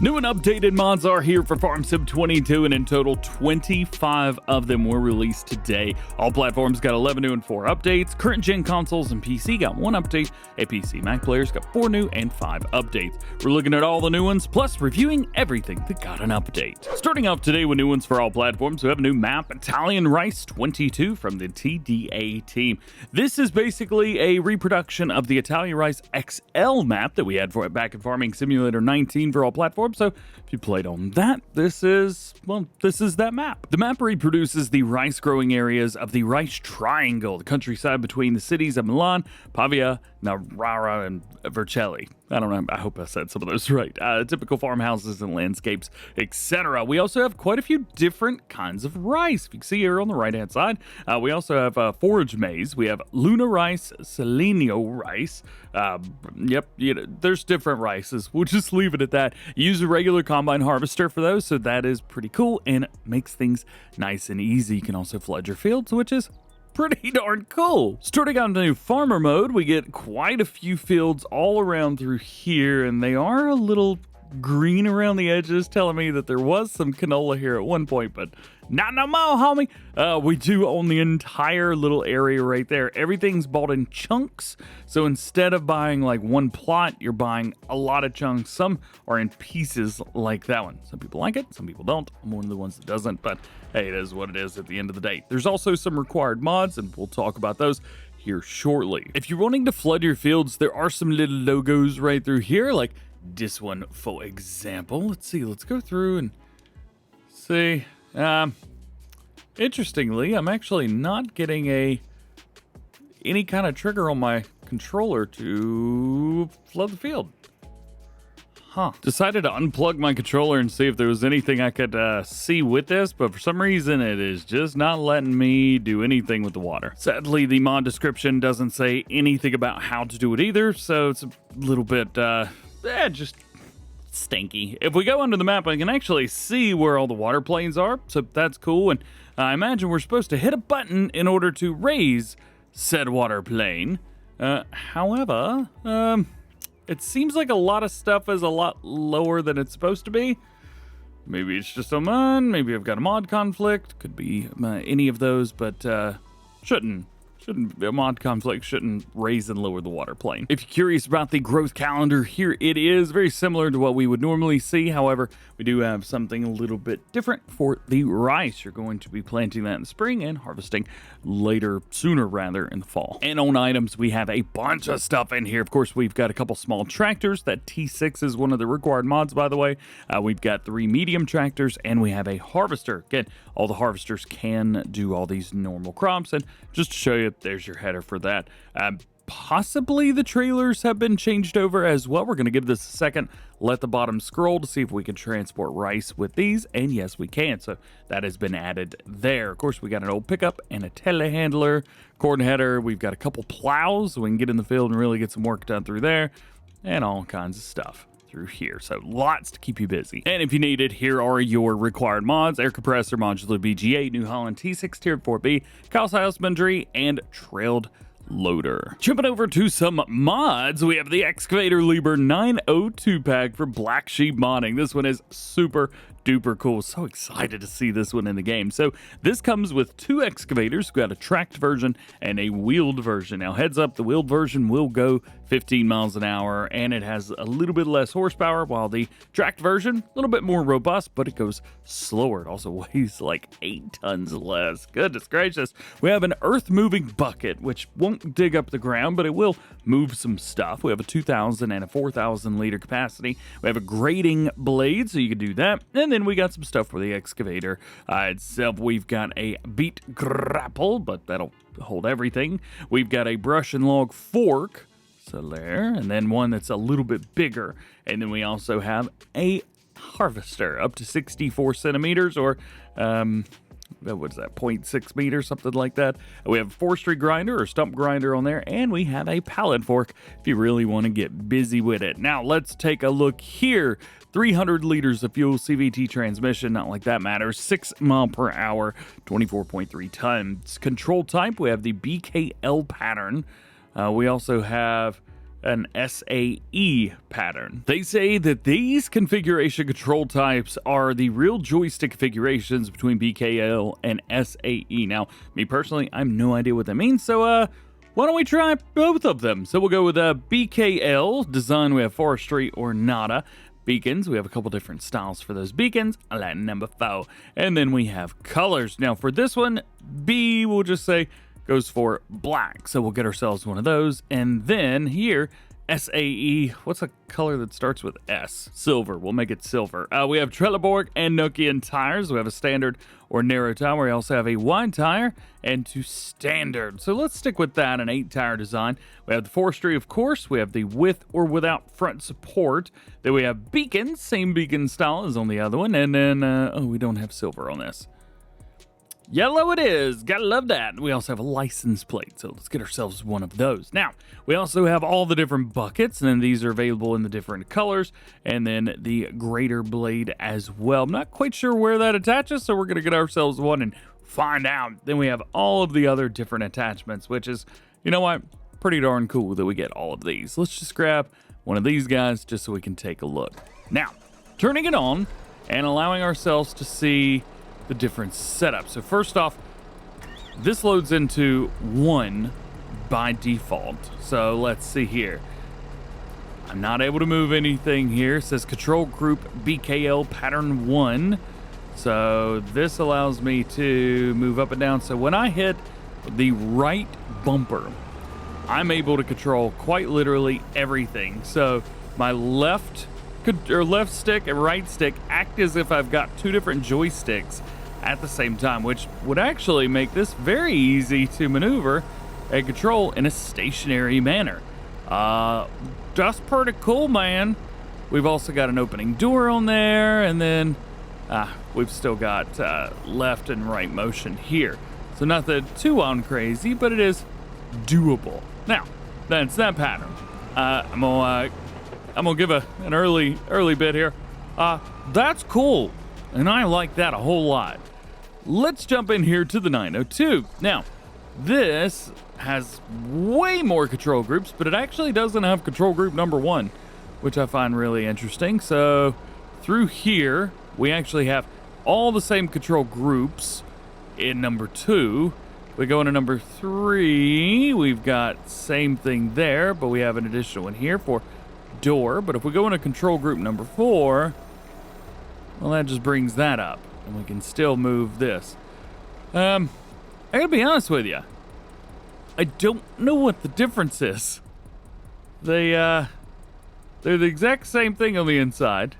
New and updated mods are here for FS22, and in total 25 of them were released today. All platforms got 11 new and 4 updates. Current gen consoles and PC got 1 update. PC Mac players got 4 new and 5 updates. We're looking at all the new ones, plus reviewing everything that got an update. Starting off today with new ones for all platforms, we have a new map, ItalianRice 22 from the TDA team. This is basically a reproduction of the ItalianRice XL map that we had for it back in Farming Simulator 19 for all platforms. So if you played on that, this is that map. The map reproduces the rice growing areas of the Rice Triangle, the countryside between the cities of Milan, Pavia, Narara, and Vercelli. I don't know, I hope I said some of those right. Typical farmhouses and landscapes, etc. We also have quite a few different kinds of rice. If you can see here on the right-hand side, we also have forage maize. We have Luna rice, Selenio rice. There's different rices. We'll just leave it at that. Use a regular combine harvester for those, so that is pretty cool and makes things nice and easy. You can also flood your fields, which is pretty darn cool. Starting out into new farmer mode, we get quite a few fields all around through here, and they are a little green around the edges, telling me that there was some canola here at one point, but not no more, homie. We do own the entire little area right there. Everything's bought in chunks, so instead of buying like one plot, you're buying a lot of chunks. Some are in pieces like that one. Some people like it, some people don't. I'm one of the ones that doesn't, but hey, it is what it is at the end of the day. There's also some required mods, and we'll talk about those here shortly. If you're wanting to flood your fields, there are some little logos right through here, like this one, for example. Let's see, let's go through and see. Interestingly, I'm actually not getting any kind of trigger on my controller to flood the field. Decided to unplug my controller and see if there was anything I could see with this, but for some reason it is just not letting me do anything with the water. Sadly, the mod description doesn't say anything about how to do it either, so it's a little bit just stinky. If we go under the map, I can actually see where all the water planes are, so that's cool. And I imagine we're supposed to hit a button in order to raise said water plane. However, it seems like a lot of stuff is a lot lower than it's supposed to be. Maybe it's just a mod, maybe I've got a mod conflict, could be any of those, but a mod conflict shouldn't raise and lower the water plane. If you're curious about the growth calendar, here it is, very similar to what we would normally see. However, we do have something a little bit different for the rice. You're going to be planting that in the spring and harvesting sooner rather in the fall. And on items, we have a bunch of stuff in here. Of course, we've got a couple small tractors. That T6 is one of the required mods, by the way. We've got 3 medium tractors, and we have a harvester. Again, all the harvesters can do all these normal crops, and just to show you, there's your header for that. Possibly the trailers have been changed over as well. We're going to give this a second, let the bottom scroll to see if we can transport rice with these, and yes, we can. So that has been added there. Of course, we got an old pickup and a telehandler, corn header. We've got a couple plows, so we can get in the field and really get some work done through there, and all kinds of stuff through here. So lots to keep you busy. And if you need it, here are your required mods: air compressor, modular BGA, New Holland T6 tiered 4B, Kyle's husbandry, and trailed loader. Jumping over to some mods, we have the Excavator Liebherr 902 pack for Black Sheep modding. This one is super duper cool. So excited to see this one in the game. So this comes with 2 excavators. We've got a tracked version and a wheeled version. Now heads up, the wheeled version will go 15 miles an hour, and it has a little bit less horsepower, while the tracked version, a little bit more robust, but it goes slower. It also weighs like 8 tons less. Goodness gracious. We have an earth moving bucket, which won't dig up the ground, but it will move some stuff. We have a 2,000 and a 4,000 liter capacity. We have a grading blade, so you can do that. And then we got some stuff for the excavator itself. We've got a beat grapple, but that'll hold everything. We've got a brush and log fork, so there, and then one that's a little bit bigger. And then we also have a harvester up to 64 centimeters, or what's that, 0.6 meters, something like that. We have a forestry grinder or stump grinder on there, and we have a pallet fork if you really want to get busy with it. Now let's take a look here. 300 liters of fuel, CVT transmission, not like that matters, 6 mile per hour, 24.3 tons. Control type, we have the BKL pattern. We also have an SAE pattern. They say that these configuration control types are the real joystick configurations between BKL and SAE. Now, me personally, I have no idea what that means, so why don't we try both of them? So we'll go with BKL design. We have forestry or nada. Beacons, we have a couple different styles for those beacons. I like number 4. And then we have colors. Now for this one, B, we'll just say goes for black. So we'll get ourselves one of those. And then here, SAE, what's a color that starts with S? Silver. We'll make it silver. We have Trelleborg and Nokian tires. We have a standard or narrow tire. We also have a wide tire and 2 standard. So let's stick with that, an 8-tire design. We have the forestry, of course. We have the with or without front support. Then we have beacons, same beacon style as on the other one. And then, oh, we don't have silver on this. Yellow it is. Gotta love that. We also have a license plate, so let's get ourselves one of those. Now, we also have all the different buckets, and then these are available in the different colors, and then the grater blade as well. I'm not quite sure where that attaches, so we're gonna get ourselves one and find out. Then we have all of the other different attachments, which is, you know what, pretty darn cool that we get all of these. Let's just grab one of these guys just so we can take a look. Now, turning it on and allowing ourselves to see the different setups. So first off, this loads into 1 by default. So let's see here. I'm not able to move anything here. It says control group BKL pattern 1. So this allows me to move up and down. So when I hit the right bumper, I'm able to control quite literally everything. So my left stick and right stick act as if I've got 2 different joysticks at the same time, which would actually make this very easy to maneuver and control in a stationary manner. That's pretty cool, man. We've also got an opening door on there, and then we've still got left and right motion here. So nothing too on crazy, but it is doable. Now, that's that pattern. I'm gonna give an early bit here. That's cool, and I like that a whole lot. Let's jump in here to the 902. Now, this has way more control groups, but it actually doesn't have control group number 1, which I find really interesting. So through here, we actually have all the same control groups in number 2. We go into number 3, we've got same thing there, but we have an additional one here for door. But if we go into control group number 4, well, that just brings that up, and we can still move this. I gotta be honest with you, I don't know what the difference is. They're the exact same thing on the inside.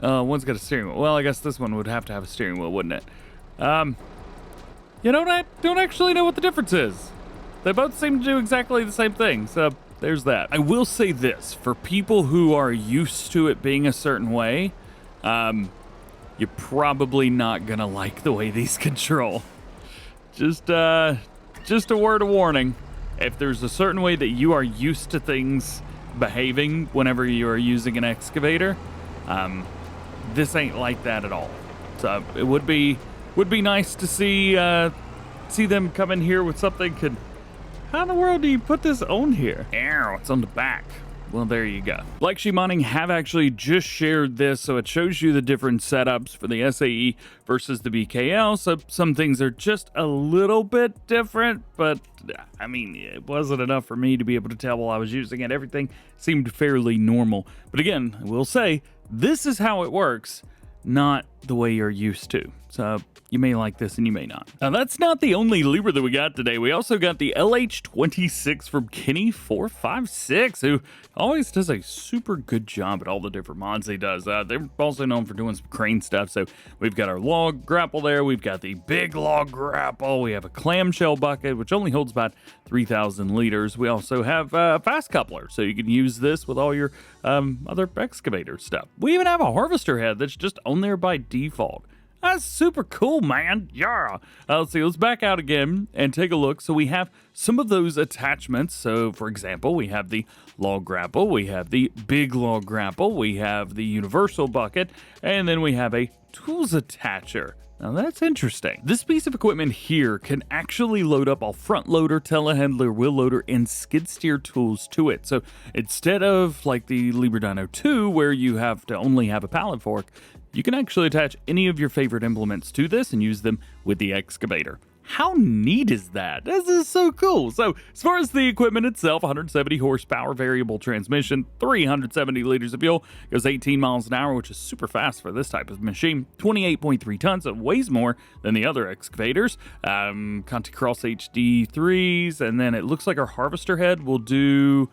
One's got a steering wheel. Well, I guess this one would have to have a steering wheel, wouldn't it? You know, I don't actually know what the difference is. They both seem to do exactly the same thing, so there's that. I will say this, for people who are used to it being a certain way, you're probably not gonna like the way these control. Just a word of warning. If there's a certain way that you are used to things behaving whenever you are using an excavator, this ain't like that at all. So it would be nice to see them come in here with something. How in the world do you put this on here? Ow, it's on the back. Well, there you go. Black Sheep Mining have actually just shared this, so it shows you the different setups for the SAE versus the BKL. So some things are just a little bit different, but I mean, it wasn't enough for me to be able to tell while I was using it. Everything seemed fairly normal. But again, I will say, this is how it works, not the way you're used to. So you may like this and you may not. Now, that's not the only Liebherr that we got today. We also got the LH26 from Kenny456, who always does a super good job at all the different mods he does. They're also known for doing some crane stuff. So we've got our log grapple there. We've got the big log grapple. We have a clamshell bucket, which only holds about 3,000 liters. We also have a fast coupler, so you can use this with all your other excavator stuff. We even have a harvester head that's just on there by default. That's super cool, man. Yeah. Let's see. Let's back out again and take a look. So we have some of those attachments. So for example, we have the log grapple, we have the big log grapple, we have the universal bucket, and then we have a tools attacher. Now that's interesting. This piece of equipment here can actually load up a front loader, telehandler, wheel loader, and skid steer tools to it. So instead of like the Liebherr Dyno 2, where you have to only have a pallet fork, you can actually attach any of your favorite implements to this and use them with the excavator. How neat is that? This is so cool. So as far as the equipment itself, 170 horsepower, variable transmission, 370 liters of fuel, goes 18 miles an hour, which is super fast for this type of machine. 28.3 tons, it weighs more than the other excavators. Conti Cross HD 3s, and then it looks like our harvester head will do,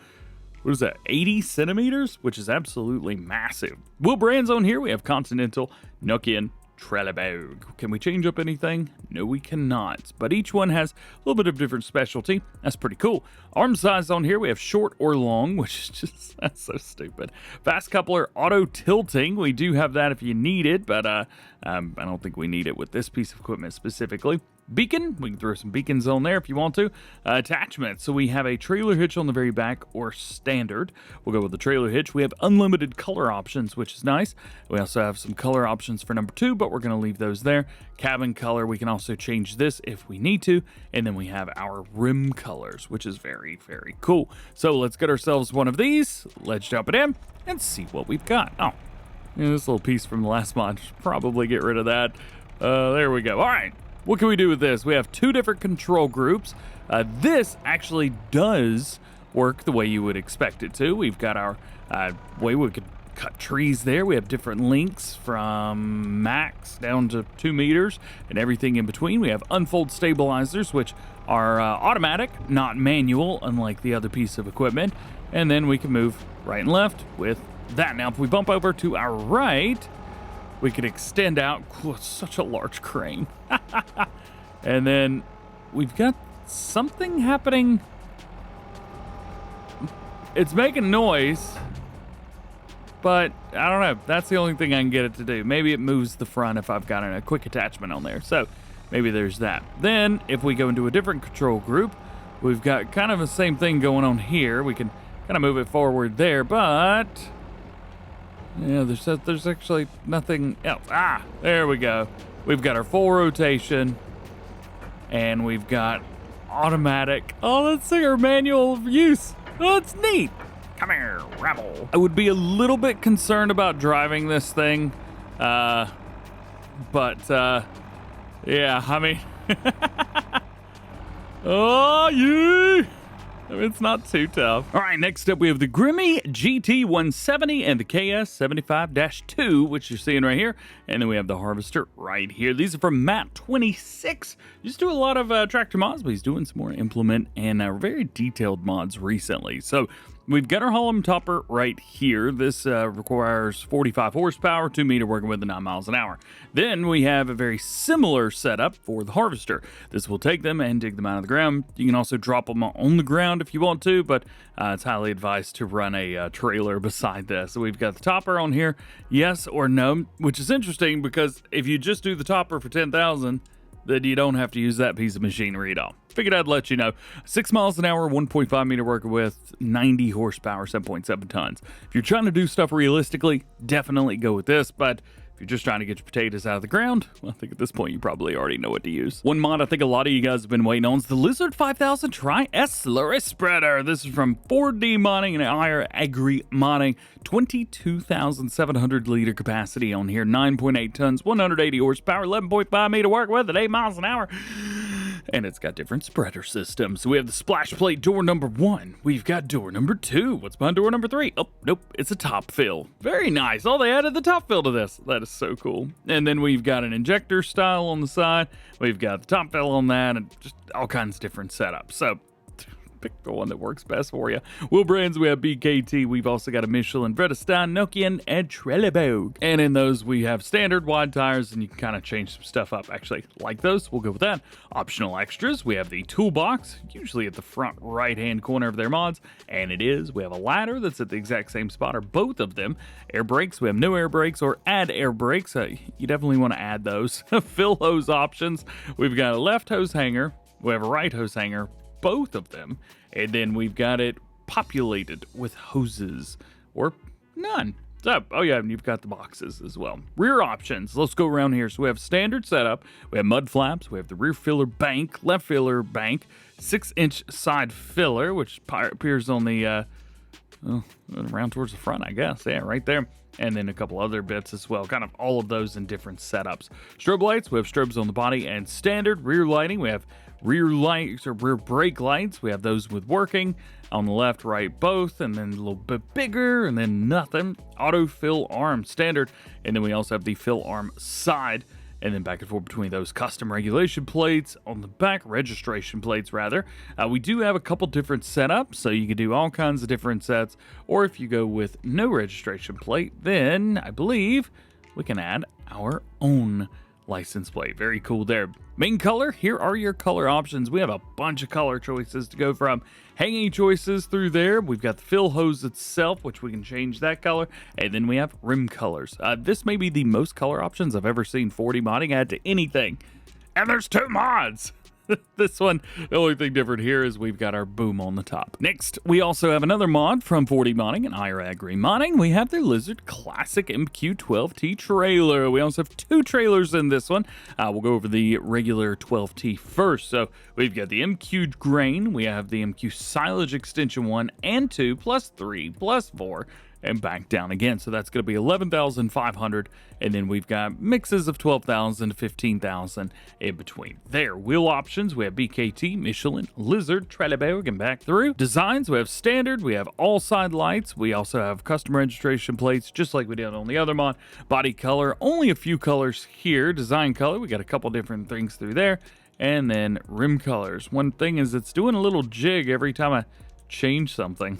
what is that, 80 centimeters, which is absolutely massive. Wheel brands on here, we have Continental, Nokian, Trelleborg. Can we change up anything? No, we cannot. But each one has a little bit of different specialty. That's pretty cool. Arm size on here, we have short or long, which is just, that's so stupid. Fast coupler, auto tilting. We do have that if you need it, but I don't think we need it with this piece of equipment specifically. Beacon, we can throw some beacons on there if you want to. Attachment, so we have a trailer hitch on the very back or standard. We'll go with the trailer hitch. We have unlimited color options, which is nice. We also have some color options for number 2, but we're going to leave those there. Cabin color, we can also change this if we need to. And then we have our rim colors, which is very, very cool. So let's get ourselves one of these. Let's jump it in and see what we've got. Oh, this little piece from the last mod, should probably get rid of that. There we go. All right. What can we do with this? We have 2 different control groups. This actually does work the way you would expect it to. We've got our way we could cut trees there. We have different lengths from max down to 2 meters and everything in between. We have unfold stabilizers, which are automatic, not manual, unlike the other piece of equipment. And then we can move right and left with that. Now, if we bump over to our right, we could extend out. Cool, it's such a large crane. And then we've got something happening. It's making noise, but I don't know. That's the only thing I can get it to do. Maybe it moves the front if I've got a quick attachment on there. So maybe there's that. Then if we go into a different control group, we've got kind of the same thing going on here. We can kind of move it forward there, but yeah, there's actually nothing else. Ah, there we go. We've got our full rotation, and we've got automatic. Oh, let's see our manual use. Oh, it's neat. Come here, rebel. I would be a little bit concerned about driving this thing, but yeah, I mean, oh yeah. It's not too tough. All right, next up we have the Grimme GT170 and the KS75-2, which you're seeing right here. And then we have the harvester right here. These are from Matt26. Used to do a lot of tractor mods, but he's doing some more implement and very detailed mods recently. So we've got our Holland topper right here. This requires 45 horsepower, 2 meter, working with the 9 miles an hour. Then we have a very similar setup for the harvester. This will take them and dig them out of the ground. You can also drop them on the ground if you want to, but it's highly advised to run a trailer beside this. So we've got the topper on here, yes or no, which is interesting because if you just do the topper for 10,000, then you don't have to use that piece of machinery at all. Figured I'd let you know. 6 miles an hour, 1.5 meter working with, 90 horsepower, 7.7 tons. If you're trying to do stuff realistically, definitely go with this, but if you're just trying to get your potatoes out of the ground, well, I think at this point you probably already know what to use. One mod I think a lot of you guys have been waiting on is the Lizard 5000 Tri-S Slurry Spreader. This is from 4D Modding and IR Agri Modding. 22,700 liter capacity on here, 9.8 tons, 180 horsepower, 11.5 meter work with at 8 miles an hour. And it's got different spreader systems. So we have the splash plate door number 1. We've got door number 2. What's behind door number 3? Oh, nope, it's a top fill. Very nice. Oh, they added the top fill to this. That is so cool. And then we've got an injector style on the side. We've got the top fill on that and just all kinds of different setups. So pick the one that works best for you. Wheel brands, we have BKT. We've also got a Michelin, Vredestein, Nokian, and Trelleborg. And in those, we have standard wide tires, and you can kind of change some stuff up. Actually, like those, we'll go with that. Optional extras, we have the toolbox, usually at the front right-hand corner of their mods, and it is. We have a ladder that's at the exact same spot, or both of them. Air brakes, we have no air brakes or add air brakes. You definitely want to add those. Fill hose options. We've got a left hose hanger. We have a right hose hanger. both of them. And then we've got it populated with hoses or none. So, oh yeah, and you've got the boxes as well. Rear options. Let's go around here. So we have standard setup. We have mud flaps. We have the rear filler bank, left filler bank, 6-inch side filler, which appears on the around towards the front, I guess. Yeah, right there. And then a couple other bits as well. Kind of all of those in different setups. Strobe lights. We have strobes on the body and standard. Rear lighting. We have rear lights or rear brake lights. We have those with working on the left, right, both, and then a little bit bigger, and then nothing. Auto fill arm standard, and then we also have the fill arm side, and then back and forth between those custom regulation plates on the back, registration plates rather. We do have a couple different setups, so you can do all kinds of different sets, or if you go with no registration plate, then I believe we can add our own license plate. Very cool there. Main color, here are your color options. We have a bunch of color choices to go from. Hanging choices through there. We've got the fill hose itself, which we can change that color. And then we have rim colors. This may be the most color options I've ever seen 40 modding add to anything. And there's 2 mods. This one, the only thing different here is we've got our boom on the top. Next, we also have another mod from 40 Modding and IRAG Remodding. We have the Lizard Classic MQ12T trailer. We also have 2 trailers in this one. We'll go over the regular 12T first. So we've got the MQ Grain. We have the MQ Silage Extension 1 and 2 plus 3 plus 4. And back down again. So that's going to be 11,500. And then we've got mixes of 12,000 to 15,000 in between there. Wheel options, we have BKT, Michelin, Lizard, Trelleborg, and back through. Designs, we have standard, we have all side lights. We also have custom registration plates, just like we did on the other mod. Body color, only a few colors here. Design color, we got a couple different things through there. And then rim colors. One thing is it's doing a little jig every time I change something.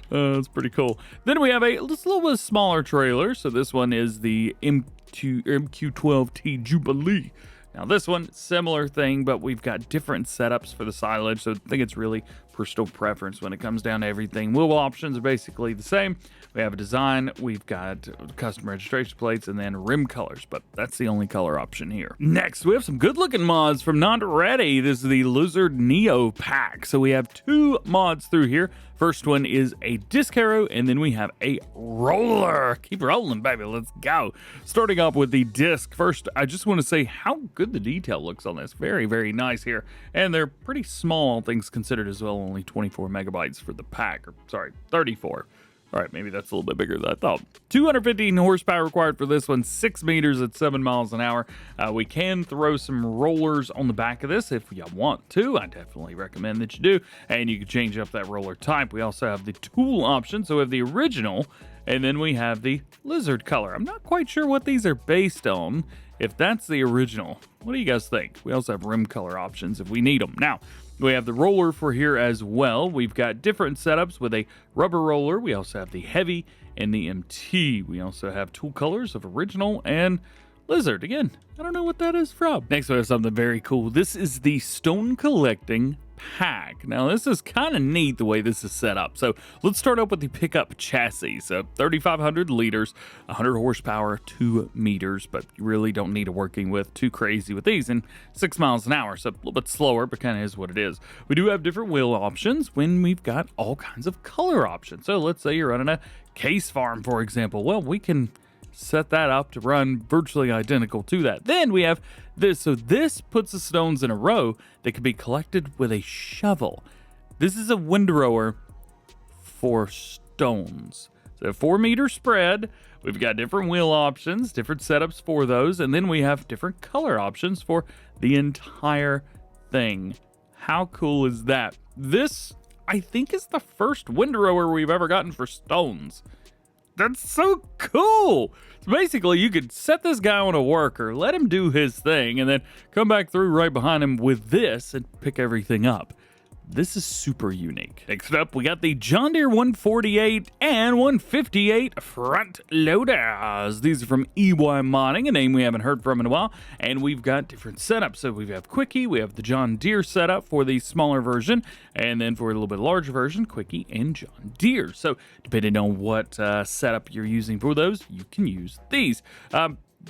That's pretty cool. Then we have a little bit smaller trailer. So this one is the MQ12T Jubilee. Now this one, similar thing, but we've got different setups for the silage. So I think it's really personal preference when it comes down to everything. Wheel options are basically the same. We have a design, we've got custom registration plates, and then rim colors, but that's the only color option here. Next, we have some good looking mods from Not Ready. This is the Lizard Neo pack. So we have 2 mods through here. First one is a disc harrow, and then we have a roller. Keep rolling, baby. Let's go. Starting off with the disc. First, I just want to say how good the detail looks on this. Very, very nice here. And they're pretty small, all things considered as well. Only 24 megabytes for the pack. Or, sorry, 34. All right, maybe that's a little bit bigger than I thought. 215 horsepower required for this one, 6 meters at 7 miles an hour. We can throw some rollers on the back of this if you want to. I definitely recommend that you do. And you can change up that roller type. We also have the tool option. So we have the original, and then we have the lizard color. I'm not quite sure what these are based on. If that's the original, what do you guys think? We also have rim color options if we need them. Now, we have the roller for here as well. We've got different setups with a rubber roller. We also have the heavy and the MT. We also have tool colors of original and lizard. Again, I don't know what that is from. Next, we have something very cool. This is the stone collecting pack. Now, this is kind of neat the way this is set up. So let's start up with the pickup chassis. So 3,500 liters, 100 horsepower, 2 meters, but you really don't need a working with too crazy with these, and 6 miles an hour. So a little bit slower, but kind of is what it is. We do have different wheel options when we've got all kinds of color options. So let's say you're running a case farm, for example. Well, we can set that up to run virtually identical to that. Then we have this. So this puts the stones in a row that can be collected with a shovel. This is a windrower for stones. So 4 meter spread. We've got different wheel options, different setups for those. And then we have different color options for the entire thing. How cool is that? This, I think, is the first windrower we've ever gotten for stones. That's so cool. So basically, you could set this guy on a worker, let him do his thing, and then come back through right behind him with this and pick everything up. This is super unique. Next up, we got the John Deere 148 and 158 front loaders. These are from EY Modding, a name we haven't heard from in a while. And we've got different setups. So we have Quickie, we have the John Deere setup for the smaller version, and then for a little bit larger version, Quickie and John Deere. So depending on what setup you're using for those, you can use these.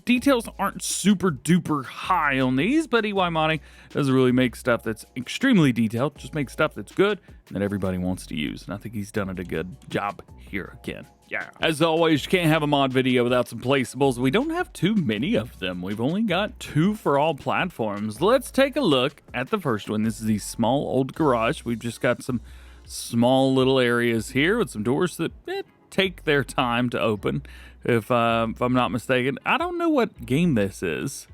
details aren't super duper high on these, but EY Modding doesn't really make stuff that's extremely detailed, just make stuff that's good and that everybody wants to use. And I think he's done it a good job here again. Yeah. As always, you can't have a mod video without some placeables. We don't have too many of them. We've only got 2 for all platforms. Let's take a look at the first one. This is the small old garage. We've just got some small little areas here with some doors that take their time to open. If I'm not mistaken, I don't know what game this is,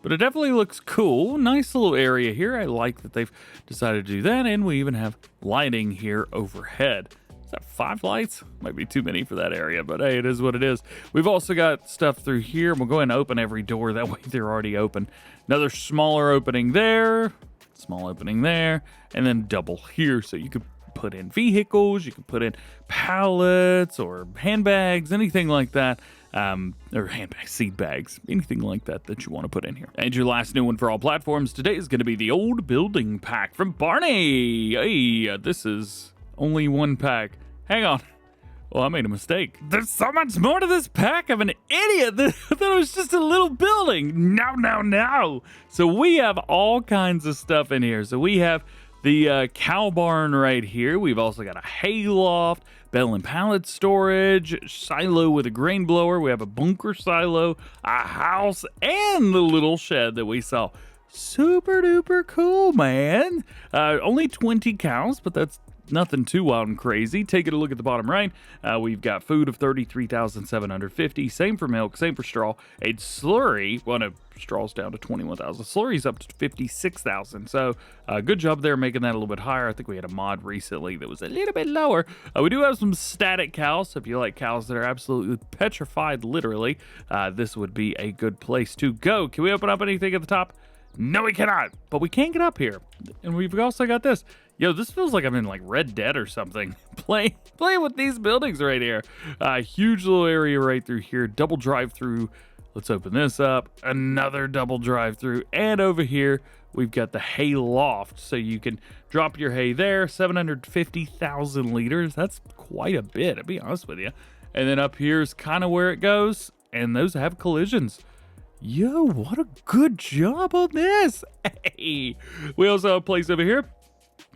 but it definitely looks cool. Nice little area here. I like that they've decided to do that, and we even have lighting here overhead. Is that 5 lights? Might be too many for that area, but hey, it is what it is. We've also got stuff through here. We'll go ahead and open every door. That way they're already open. Another smaller opening there, small opening there, and then double here, so you could put in vehicles, you can put in pallets or handbags, anything like that, or handbags, seed bags, anything like that that you want to put in here. And your last new one for all platforms today is going to be the old building pack from Barney. Hey, this is only 1 pack. Hang on. Well, I made a mistake. There's so much more to this pack. I'm an idiot. I thought it was just a little building. No. So we have all kinds of stuff in here. So we have the cow barn right here. We've also got a hay loft, bale and pallet storage, silo with a grain blower. We have a bunker silo, a house, and the little shed that we saw. Super duper cool, man. Only 20 cows, but that's nothing too wild and crazy. Taking a look at the bottom right, we've got food of 33,750. Same for milk, same for straw. A slurry, well, no, straw's down to 21,000. Slurry's up to 56,000. So good job there making that a little bit higher. I think we had a mod recently that was a little bit lower. We do have some static cows. So if you like cows that are absolutely petrified, literally, this would be a good place to go. Can we open up anything at the top? No, we cannot, but we can get up here. And we've also got this. Yo, this feels like I'm in like Red Dead or something. Play with these buildings right here. Huge little area right through here. Double drive-through. Let's open this up. Another double drive-through. And over here, we've got the hay loft. So you can drop your hay there. 750,000 liters. That's quite a bit, to be honest with you. And then up here is kind of where it goes. And those have collisions. Yo, what a good job on this. Hey, we also have a place over here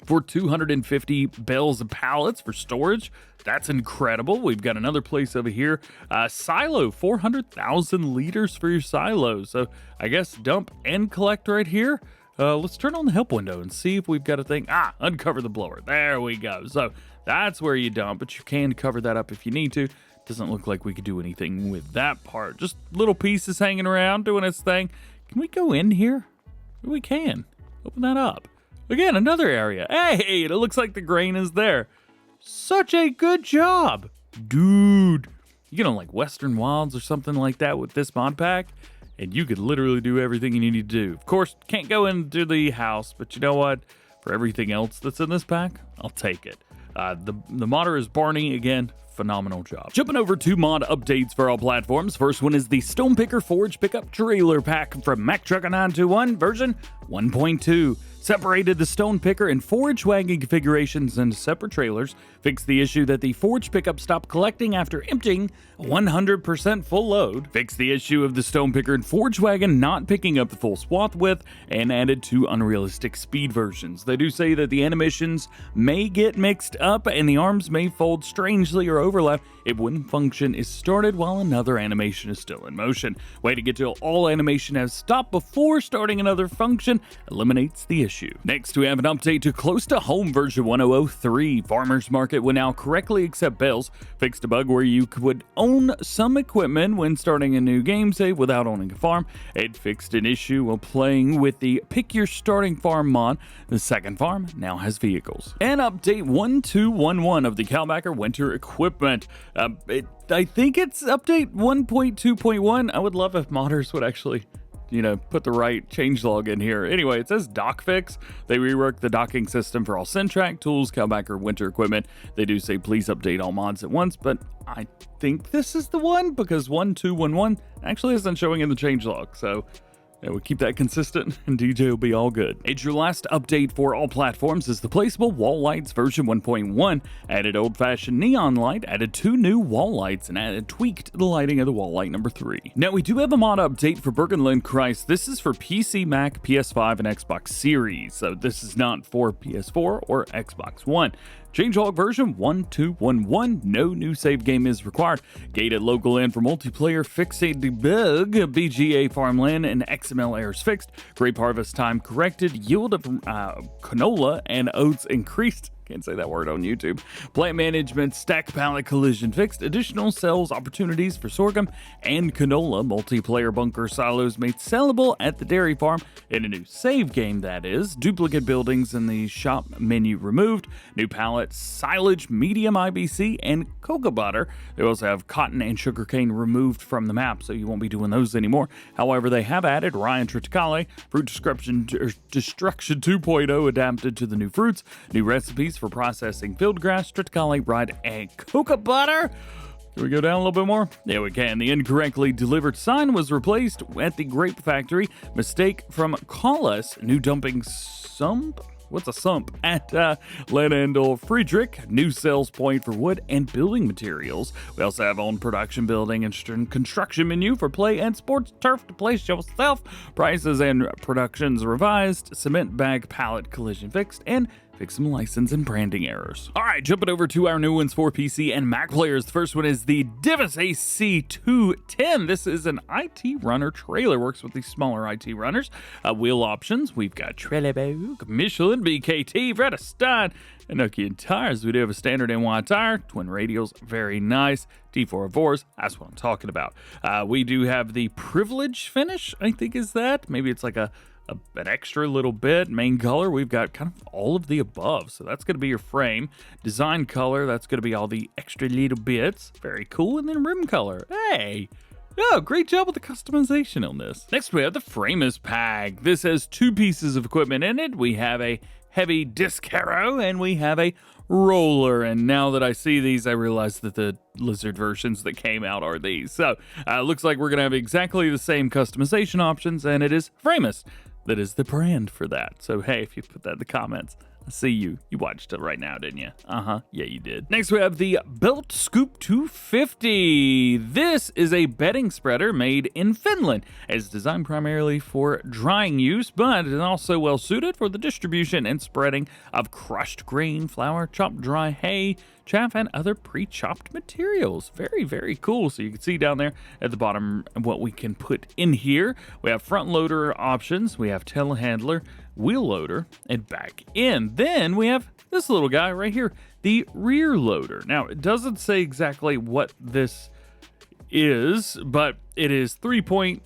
for 250 bales and pallets for storage. That's incredible. We've got another place over here. Silo, 400,000 liters for your silo. So I guess dump and collect right here. Let's turn on the help window and see if we've got a thing. Uncover the blower. There we go. So that's where you dump, but you can cover that up if you need to. Doesn't look like we could do anything with that part. Just little pieces hanging around doing its thing. Can we go in here? We can. Open that up. Again, another area. Hey, it looks like the grain is there. Such a good job. Dude, you get on like Western Wilds or something like that with this mod pack, and you could literally do everything you need to do. Of course, can't go into the house, but you know what? For everything else that's in this pack, I'll take it. The modder is Barney again. Phenomenal job. Jumping over to mod updates for all platforms. First one is the Stone Picker Forage Pickup Trailer Pack from Mack Trucka 921 version 1.2. Separated the stone picker and forage wagon configurations into separate trailers, fixed the issue that the forage pickup stopped collecting after emptying 100% full load, fixed the issue of the stone picker and forage wagon not picking up the full swath width, and added 2 unrealistic speed versions. They do say that the animations may get mixed up and the arms may fold strangely or overlap if one function is started while another animation is still in motion. Way to get till all animation has stopped before starting another function eliminates the issue. Next, we have an update to Close to Home version 1003. Farmers Market will now correctly accept bales. Fixed a bug where you would own some equipment when starting a new game save without owning a farm. It fixed an issue while playing with the Pick Your Starting Farm mod. The second farm now has vehicles. And update 1211 of the Kahlbacher winter equipment. I think it's update 1.2.1. I would love if modders would actually put the right changelog in here. Anyway, it says dock fix. They reworked the docking system for all Syntrack tools, Kahlbacher winter equipment. They do say please update all mods at once, but I think this is the one because 1211 actually isn't showing in the changelog. So Yeah, we keep that consistent and DJ will be all good. It's your last update for all platforms is the Placeable wall lights version 1.1. Added old-fashioned neon light, added 2 new wall lights, and tweaked the lighting of the wall light number 3. Now we do have a mod update for Burgenlandkreis. This is for PC, Mac, PS5, and Xbox Series. So this is not for PS4 or Xbox One. Changelog version 1211, no new save game is required. Gated local in for multiplayer, fix a debug, BGA farmland and XML errors fixed, grape harvest time corrected, yield of canola and oats increased. Can't say that word on YouTube. Plant management, stack pallet collision fixed. Additional sales opportunities for sorghum and canola. Multiplayer bunker silos made sellable at the dairy farm in a new save game, that is. Duplicate buildings in the shop menu removed. New pallet, silage, medium IBC, and cocoa butter. They also have cotton and sugarcane removed from the map, so you won't be doing those anymore. However, they have added rye and triticale. Fruit destruction 2.0 adapted to the new fruits. New recipes for processing field grass, triticale, rye, and cocoa butter. Can we go down a little bit more? Yeah, we can. The incorrectly delivered sign was replaced at the grape factory. Mistake from Call Us. New dumping sump. What's a sump? At Lenendel Friedrich. New sales point for wood and building materials. We also have on production building and construction menu for play and sports turf to place yourself. Prices and productions revised. Cement bag pallet collision fixed. And fix some license and branding errors. All right, jumping over to our new ones for PC and Mac players. The first one is the Devès AC210. This is an IT runner trailer. Works with these smaller IT runners. Wheel options. We've got Trelleborg, Michelin, BKT, Vredestein, and Nokian tires. We do have a standard NY tire. Twin radials. Very nice. T404s. That's what I'm talking about. We do have the Privilege finish, I think is that. Maybe it's like an extra little bit. Main color, we've got kind of all of the above. So that's going to be your frame. Design color, that's going to be all the extra little bits. Very cool. And then rim color. Hey! Oh, great job with the customization on this. Next, we have the Framest Pack. This has 2 pieces of equipment in it. We have a heavy disc harrow and we have a roller, and now that I see these, I realize that the lizard versions that came out are these. So looks like we're gonna have exactly the same customization options, and it is Framest that is the brand for that. So hey, if you put that in the comments, I see you watched it right now, didn't you? Yeah, you did. Next, we have the Beltscoop 250. This is a bedding spreader made in Finland. It's designed primarily for drying use, but it is also well suited for the distribution and spreading of crushed grain, flour, chopped dry hay, chaff, and other pre-chopped materials. Very, very cool. So you can see down there at the bottom what we can put in here. We have front loader options. We have telehandler, wheel loader, and back in. Then we have this little guy right here, the rear loader. Now, it doesn't say exactly what this is, but it is 3-point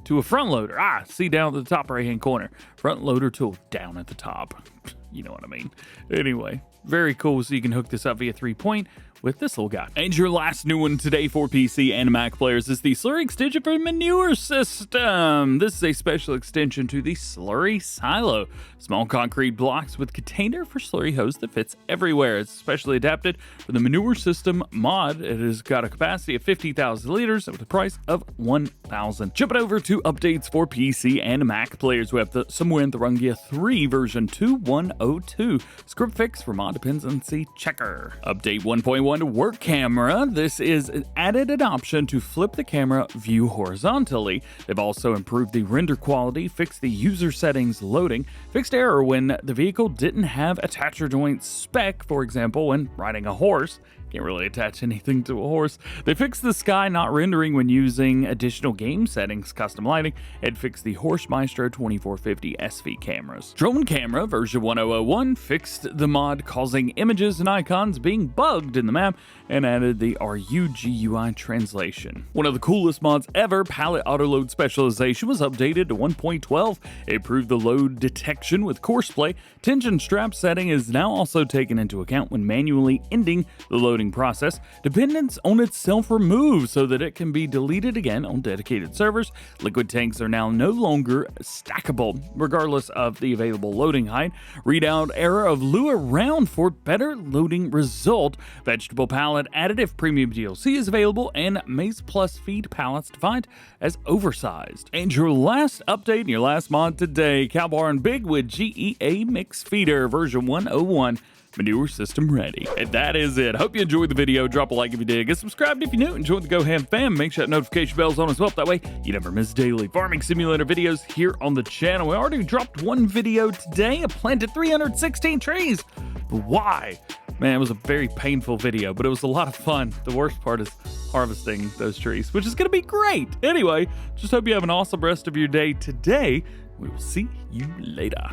to a front loader. See down at the top right-hand corner. Front loader tool down at the top. You know what I mean. Anyway, very cool. So you can hook this up via 3-point with this little guy. And your last new one today for PC and Mac players is the Slurry extension for Manure system. This is a special extension to the Slurry silo. Small concrete blocks with container for slurry hose that fits everywhere. It's specially adapted for the Manure system mod. It has got a capacity of 50,000 liters with a price of $1,000. Jumping over to updates for PC and Mac players. We have the In Thuringia III version 2102. Script fix for mod dependency checker. Update 1.1 to work camera. This is added an option to flip the camera view horizontally. They've also improved the render quality, fixed the user settings loading, fixed error when the vehicle didn't have attacher joint spec, for example, when riding a horse. Can't really attach anything to a horse. They fixed the sky not rendering when using additional game settings, custom lighting, and fixed the Horse Maestro 2450 SV cameras. Drone camera version 1001 fixed the mod causing images and icons being bugged in the map and added the RUGUI translation. One of the coolest mods ever, Pallet Autoload Specialization, was updated to 1.12. It improved the load detection with course play. Tension strap setting is now also taken into account when manually ending the loading loading process, dependence on its self-remove so that it can be deleted again on dedicated servers. Liquid tanks are now no longer stackable, regardless of the available loading height. Readout error of lure round for better loading result. Vegetable pallet additive premium DLC is available, and Maze Plus feed pallets defined as oversized. And your last update and your last mod today, Kahlbacher and Big with GEA Mixfeeder version 101. Manure system ready. And that is it. Hope you enjoyed the video. Drop a like if you did. Get subscribed if you're new and join the DjGoHam fam. Make sure that notification bell's on as well. That way you never miss daily farming simulator videos here on the channel. We already dropped one video today. I planted 316 trees. But why? Man, it was a very painful video, but it was a lot of fun. The worst part is harvesting those trees, which is going to be great. Anyway, just hope you have an awesome rest of your day today. We will see you later.